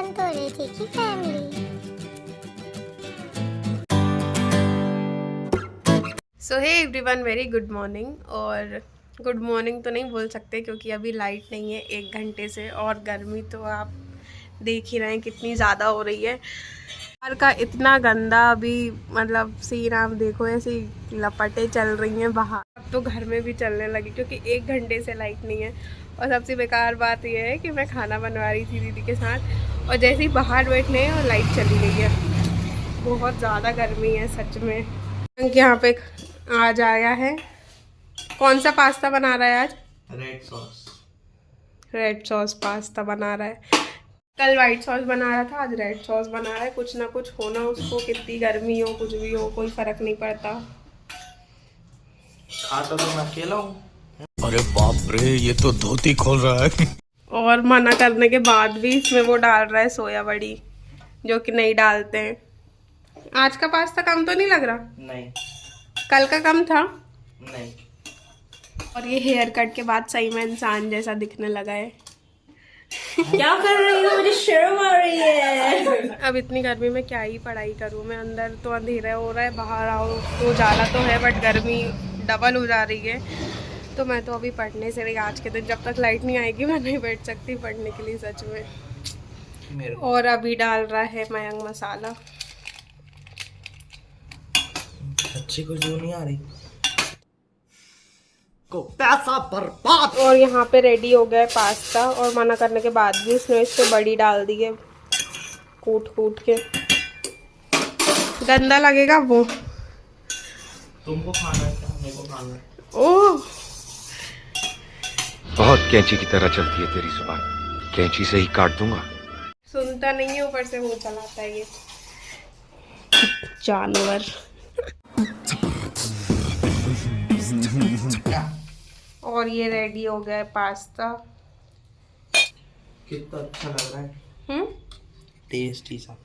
संतोरे की family. So hey everyone, very good morning. और good morning तो नहीं बोल सकते क्योंकि अभी लाइट नहीं है 1 घंटे से, और गर्मी तो आप देख ही रहे हैं कितनी ज़्यादा हो रही है। बाहर का इतना गंदा अभी मतलब सीन आप देखो, ऐसी लपटें चल रही हैं बाहर। अब तो घर में भी चलने लगी क्योंकि 1 घंटे से लाइट नहीं है। और सबसे बेकार बात यह है कि मैं खाना बनवा रही थी दीदी के साथ, और जैसे ही बाहर बैठने हैं और लाइट चली गई है। बहुत ज़्यादा गर्मी है सच में। यहाँ पे आज आया है। कौन सा पास्ता बना रहा है आज? रेड सॉस पास्ता बना रहा है। कल वाइट सॉस बना रहा था, आज रेड सॉस बना रहा है। कुछ ना कुछ होना उसको, कितनी गर्मी हो कुछ भी हो कोई फर्क नहीं पड़ता। खाता तो मैं अकेला हूँ। अरे बाप रे, ये तो धोती खोल रहा है। और मना करने के बाद भी इसमें वो डाल रहा है सोया बड़ी, जो कि नहीं डालते हैं। आज का पास्ता कम तो नहीं लग रहा? नहीं। कल का कम था? नहीं। और ये हेयर कट के बाद सही में इंसान जैसा दिखने लगा है। क्या कर रही हो? मुझे शर्म आ रही है। अब इतनी गर्मी में क्या ही पढ़ाई करूँ मैं। अंदर तो अंधेरा हो रहा है, बाहर आओ तो उजाला तो है, बट गर्मी डबल हो जा रही है। तो मैं तो अभी पढ़ने से नहीं, आज के दिन जब तक लाइट नहीं आएगी मैं नहीं बैठ सकती पढ़ने के लिए सच में। और अभी डाल रहा है मयंक मसाला। अच्छी खुशबू नहीं आ रही को पैसा बर्बाद। और यहाँ पे रेडी हो गया है पास्ता, और मना करने के बाद भी इसने इस पे बड़ी डाल दी है कूट कूट के। गंदा लगेगा वो। तुमको खाना है क्या? मेरे को खाना है। ओह, बहुत कैंची की तरह चलती है तेरी जुबान, कैंची से ही काट दूंगा। सुनता नहीं है, ऊपर से वो चलाता है ये जानवर। और ये रेडी हो गया है पास्ता। कितना अच्छा लग रहा है। टेस्टी सा।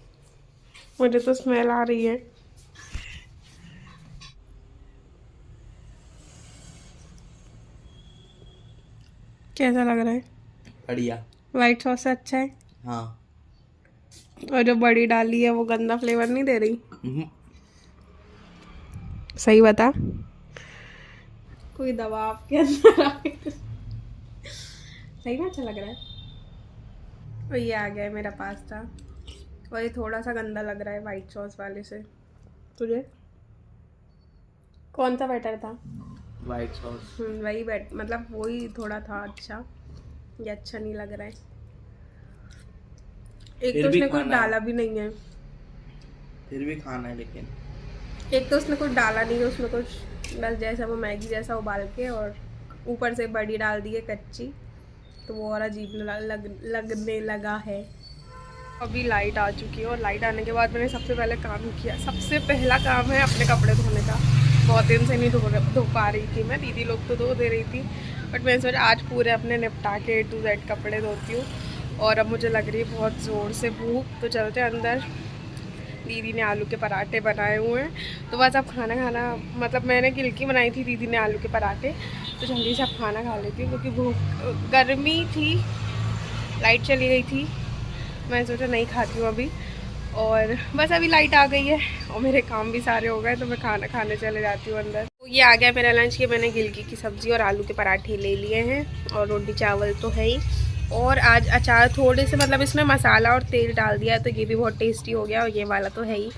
मुझे तो स्मेल आ रही है। कैसा लग रहा है? बढ़िया। वाइट सॉस से अच्छा है। हाँ। और जो बड़ी डाली है वो गंदा फ्लेवर नहीं दे रही? सही बता, कोई दवा आपके अंदर आ गई। सही में अच्छा लग रहा है। और ये आ गया है मेरा पास्ता, और ये थोड़ा सा गंदा लग रहा है वाइट सॉस वाले से। तुझे कौन सा बेटर था? White sauce. वही मतलब वही थोड़ा था अच्छा। ये अच्छा नहीं लग रहा है। एक तो उसने कुछ डाला भी नहीं है। फिर भी खाना है लेकिन। एक तो उसने कुछ डाला नहीं है, उसमें कुछ बस जैसा वो मैगी जैसा उबाल के, और ऊपर से बड़ी डाल दी है कच्ची, तो वो और अजीब लगने लगा है। अभी लाइट आ चुकी है, और लाइट आने के बाद मैंने सबसे पहले काम किया। सबसे पहला काम है अपने कपड़े धोने का। बहुत दिन से नहीं धो पा रही थी मैं। दीदी लोग तो धो दे रही थी, बट मैंने सोचा आज पूरे अपने निपटा के A to Z कपड़े धोती हूँ। और अब मुझे लग रही है बहुत ज़ोर से भूख, तो चलते अंदर। दीदी ने आलू के पराठे बनाए हुए हैं, तो बस अब खाना मतलब मैंने गिलकी बनाई थी, दीदी ने आलू के पराठे। तो जल्दी से अब खाना खा लेती हूँ क्योंकि भूख, गर्मी थी, लाइट चली गई थी। मैं सोचा नहीं खाती हूँ अभी। और बस अभी लाइट आ गई है और मेरे काम भी सारे हो गए, तो मैं खाना खाने चले जाती हूँ अंदर। तो ये आ गया मेरा लंच। के मैंने गिलकी की सब्ज़ी और आलू के पराठे ले लिए हैं, और रोटी चावल तो है ही। और आज अचार थोड़े से, मतलब इसमें मसाला और तेल डाल दिया है, तो ये भी बहुत टेस्टी हो गया, और ये वाला तो है ही।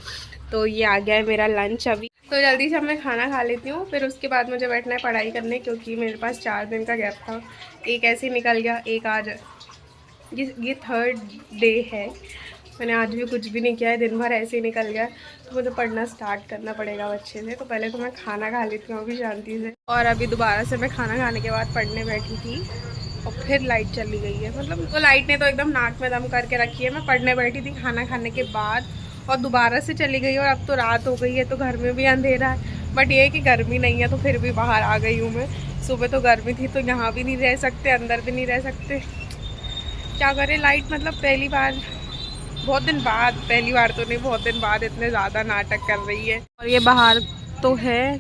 तो ये आ गया है मेरा लंच अभी। तो जल्दी से मैं खाना खा लेती हूँ, फिर उसके बाद मुझे बैठना है पढ़ाई करने, क्योंकि मेरे पास 4 दिन का गैप था। एक ऐसे ही निकल गया, एक आज ये 3rd डे है। मैंने आज भी कुछ भी नहीं किया है, दिन भर ऐसे ही निकल गया। तो मुझे पढ़ना स्टार्ट करना पड़ेगा अच्छे से। तो पहले तो मैं खाना खा लेती हूँ अभी शांति से। और अभी दोबारा से मैं खाना खाने के बाद पढ़ने बैठी थी, और फिर लाइट चली गई है। मतलब तो लाइट ने तो एकदम नाक में दम करके रखी है। मैं पढ़ने बैठी थी खाना खाने के बाद, और दोबारा से चली गई। और अब तो रात हो गई है, तो घर में भी अंधेरा है। बट ये है कि गर्मी नहीं है, तो फिर भी बाहर आ गई हूँ मैं। सुबह तो गर्मी थी, तो यहाँ भी नहीं रह सकते, अंदर भी नहीं रह सकते। क्या करें, लाइट मतलब पहली बार, बहुत दिन बाद, पहली बार तो नहीं, बहुत दिन बाद इतने ज़्यादा नाटक कर रही है। और ये बाहर तो है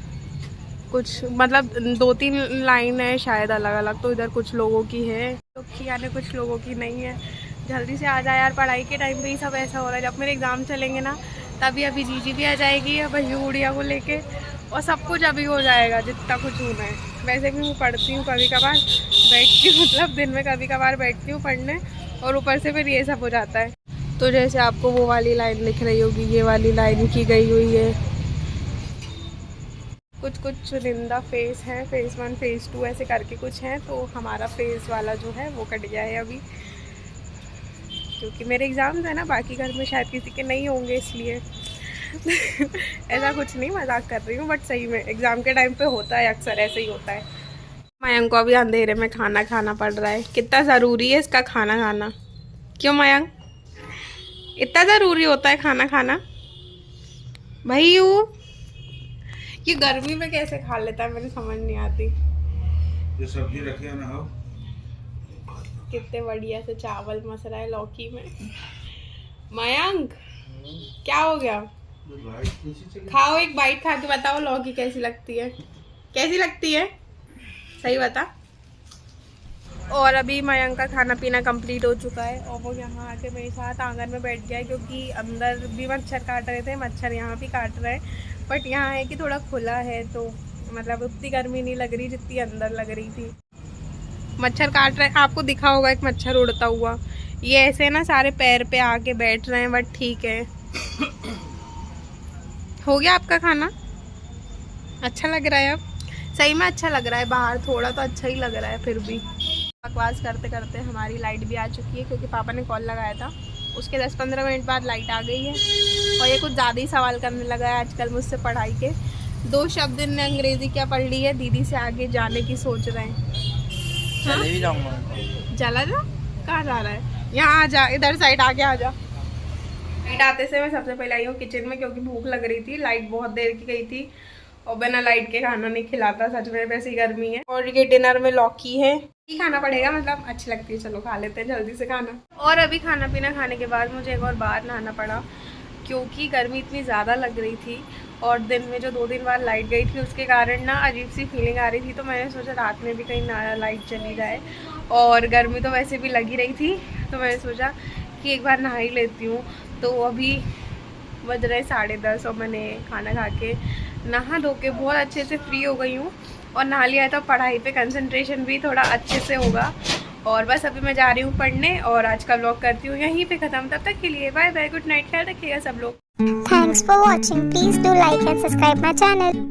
कुछ, मतलब 2-3 लाइन है शायद अलग अलग, तो इधर कुछ लोगों की है, तो यानी कुछ लोगों की नहीं है। जल्दी से आ जाए यार, पढ़ाई के टाइम पे ही सब ऐसा हो रहा है। जब मेरे एग्ज़ाम चलेंगे ना तभी अभी जीजी भी आ जाएगी अब गुड़िया को लेके, और सब कुछ अभी हो जाएगा जितना कुछ होना है। वैसे भी मैं पढ़ती हूँ कभी कभार, बैठती हूँ मतलब दिन में कभी कभार बैठती हूँ पढ़ने, और ऊपर से फिर ये सब हो जाता है। तो जैसे आपको वो वाली लाइन लिख रही होगी, ये वाली लाइन की गई हुई है। कुछ कुछ चुनिंदा फेस हैं, फेज़ 1 फेज़ 2 ऐसे करके कुछ हैं। तो हमारा फेज़ वाला जो है वो कट गया है अभी, क्योंकि मेरे एग्ज़ाम्स है ना, बाकी घर में शायद किसी के नहीं होंगे इसलिए। ऐसा कुछ नहीं, मजाक कर रही हूँ, बट सही में एग्ज़ाम के टाइम पे होता है, अक्सर ऐसे ही होता है। मयंक को अभी अंधेरे में खाना खाना पड़ रहा है। कितना ज़रूरी है इसका खाना खाना, क्यों मयंक? इतना ज़रूरी होता है खाना खाना भाई? ये गर्मी में कैसे खा लेता है, मुझे समझ नहीं आती। ये सब्जी रखे ना हो, कितने बढ़िया से चावल मस रहा है लौकी में। मयंक क्या हो गया? खाओ, एक बाइट खा के बताओ लौकी कैसी लगती है, कैसी लगती है, सही बता। और अभी मयंक का खाना पीना कंप्लीट हो चुका है, और वो यहाँ आके मेरे साथ आंगन में बैठ गया है, क्योंकि अंदर भी मच्छर काट रहे थे, मच्छर यहाँ भी काट रहे हैं। बट यहाँ है कि थोड़ा खुला है, तो मतलब उतनी गर्मी नहीं लग रही जितनी अंदर लग रही थी। मच्छर काट रहे हैं, आपको दिखा होगा एक मच्छर उड़ता हुआ, ये ऐसे ना सारे पैर पे आके बैठ रहे हैं। बट ठीक है। हो गया आपका खाना? अच्छा लग रहा है अब? सही में अच्छा लग रहा है, बाहर थोड़ा तो अच्छा ही लग रहा है। फिर भी बकवास करते करते हमारी लाइट भी आ चुकी है, क्योंकि पापा ने कॉल लगाया था, उसके 10-15 मिनट बाद लाइट आ गई है। और ये कुछ ज़्यादा ही सवाल करने लगा है आजकल मुझसे पढ़ाई के। 2 शब्द इनने अंग्रेज़ी क्या पढ़ ली है, दीदी से आगे जाने की सोच रहे हैं। चले भी जाऊँगा। चला जा? कहाँ जा रहा है? यहाँ आ जा, इधर साइड आगे आ जा। लाइट आते से मैं सबसे पहले आई हूँ किचन में, क्योंकि भूख लग रही थी। लाइट बहुत देर की गई थी, और बिना लाइट के खाना नहीं खिलाता सच में, वैसे ही गर्मी है। और ये डिनर में लौकी है, ही खाना पड़ेगा, मतलब अच्छी लगती है, चलो खा लेते हैं जल्दी से खाना। और अभी खाना पीना खाने के बाद मुझे एक और बार नहाना पड़ा, क्योंकि गर्मी इतनी ज़्यादा लग रही थी, और दिन में जो 2 दिन बाद लाइट गई थी उसके कारण ना अजीब सी फीलिंग आ रही थी। तो मैंने सोचा रात में भी कहीं ना लाइट चली जाए, और गर्मी तो वैसे भी लगी रही थी, तो मैंने सोचा कि एक बार नहा ही लेती हूँ। तो अभी बज रहे 10:30, और मैंने खाना खा के नहा धो के बहुत अच्छे से फ्री हो गई हूँ, और नहा लिया तो पढ़ाई पे कंसंट्रेशन भी थोड़ा अच्छे से होगा। और बस अभी मैं जा रही हूँ पढ़ने, और आज का व्लॉग करती हूँ यहीं पे ख़त्म। तब तक के लिए बाय बाय, गुड नाइट, ख्याल रखिएगा सब लोग। Thanks for watching. Please do like and subscribe my channel.